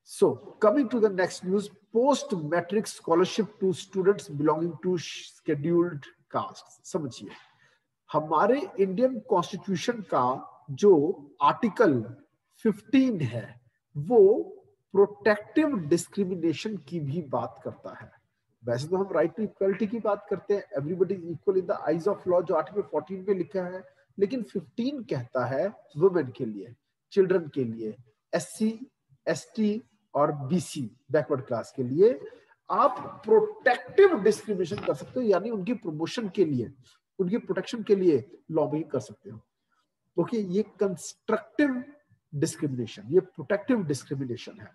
So coming to the next news, post matric scholarship to students belonging to scheduled caste। समझिए, हमारे Indian constitution का जो article 15 है वो प्रोटेक्टिव डिस्क्रिमिनेशन की भी बात करता है। वैसे तो हम राइट टू इक्वलिटी की बात करते हैं, everybody is equal in the eyes of law, जो आर्टिकल 14 में लिखा है, लेकिन 15 कहता है वुमेन के लिए, चिल्ड्रन के लिए, SC, ST और BC बैकवर्ड क्लास के लिए आप प्रोटेक्टिव डिस्क्रिमिनेशन कर सकते हो, यानी उनकी प्रमोशन के लिए, उनकी प्रोटेक्शन के लिए लॉबिंग कर सकते हो। ओके, ये कंस्ट्रक्टिव डिस्क्रिमिनेशन, ये प्रोटेक्टिव डिस्क्रिमिनेशन है।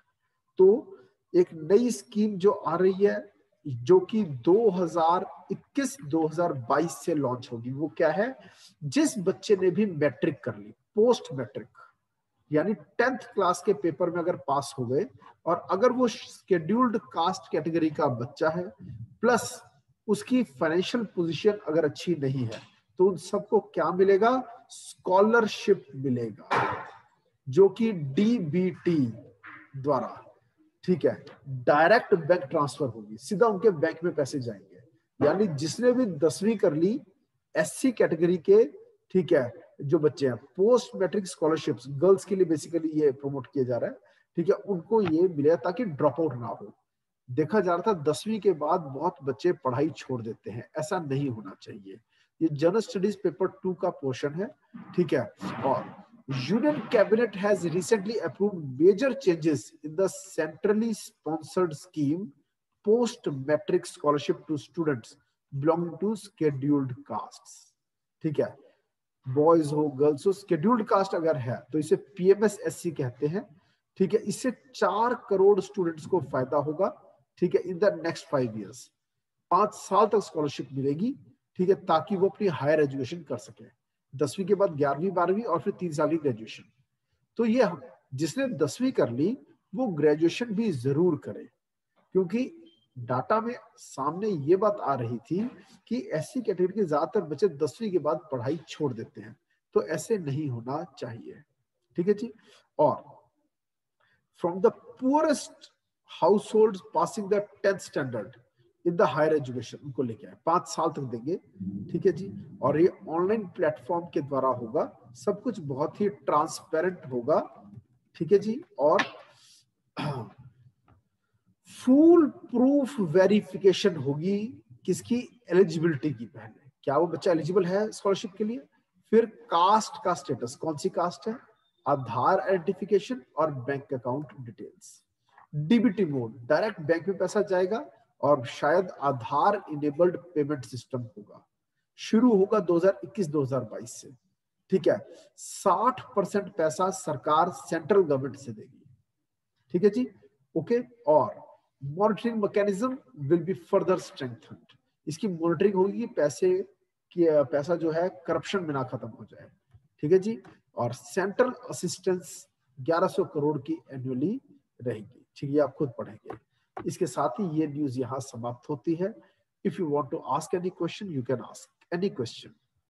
तो एक नई स्कीम जो आ रही है, जो कि 2021-2022 से लॉन्च होगी, वो क्या है? जिस बच्चे ने भी मैट्रिक कर ली, पोस्ट मैट्रिक यानी 10th क्लास के पेपर में अगर पास हो गए, और अगर वो शेड्यूल्ड कास्ट कैटेगरी का बच्चा है, प्लस उसकी फाइनेंशियल पोजीशन अगर अच्छी नहीं है, तो उन सबको क्या मिलेगा? स्कॉलरशिप मिलेगा, जो कि DBT द्वारा, ठीक है, डायरेक्ट बैंक ट्रांसफर होगी, सीधा उनके बैंक में पैसे जाएंगे। यानी जिसने भी 10वीं कर ली, SC कैटेगरी के, ठीक है, जो बच्चे हैं, पोस्ट मैट्रिक स्कॉलरशिप्स गर्ल्स के लिए बेसिकली ये प्रमोट किया जा रहा है, ठीक है, उनको ये मिले ताकि ड्रॉप आउट ना हो। देखा जा रहा था 10वीं के बाद बहुत बच्चे पढ़ाई छोड़ देते हैं, ऐसा नहीं होना चाहिए। ये जनरल स्टडीज पेपर 2 का पोर्शन है, ठीक है। और union cabinet has recently approved major changes in the centrally sponsored scheme post matric scholarship to students belonging to scheduled castes, ठीक है, बॉयज हो गर्ल्स हो, शेड्यूल्ड कास्ट अगर है तो इसे PMS-SC कहते हैं, ठीक है। इससे 4 करोड़ स्टूडेंट्स को फायदा होगा, ठीक है, इन द नेक्स्ट 5 इयर्स। 5 साल तक स्कॉलरशिप मिलेगी, ठीक है, ताकि वो अपनी हायर एजुकेशन कर सके, 10वीं के बाद 11वीं 12वीं और फिर 3 साल की ग्रेजुएशन। तो ये जिसने 10वीं कर ली वो ग्रेजुएशन भी जरूर करे, क्योंकि डाटा में सामने ये बात आ रही थी कि SC कैटेगरी के ज्यादातर बच्चे 10वीं के बाद पढ़ाई छोड़ देते हैं, तो ऐसे नहीं होना चाहिए, ठीक है जी। और from the poorest households passing the 10th standard in the higher education, उनको लेके आए, 5 साल तक देंगे, ठीक है जी। और ये ऑनलाइन प्लेटफॉर्म के द्वारा होगा, सब कुछ बहुत ही ट्रांसपेरेंट होगा, ठीक है जी। और फुल प्रूफ वेरिफिकेशन होगी किसकी? एलिजिबिलिटी की। पहले क्या वो बच्चा एलिजिबल है स्कॉलरशिप के लिए, फिर कास्ट का स्टेटस, कौन सी कास्ट है, आधार आइडेंटिफिकेशन और bank account details. DBT mode, direct bank में पैसा जाएगा और शायद आधार इनेबल्ड पेमेंट सिस्टम होगा। शुरू होगा 2021-2022 से, ठीक है। 60% पैसा सरकार सेंट्रल गवर्नमेंट से देगी, ठीक है जी, ओके। और monitoring mechanism will be further strengthened, इसकी मॉनिटरिंग होगी, पैसा जो है करप्शन में ना खत्म हो जाए, ठीक है जी। और सेंट्रल असिस्टेंस 1100 करोड़ की एनुअली रहेगी, ठीक है, आप खुद पढ़ेंगे। इसके साथ ही ये न्यूज यहाँ समाप्त होती है। If you want to ask any question you can ask any question.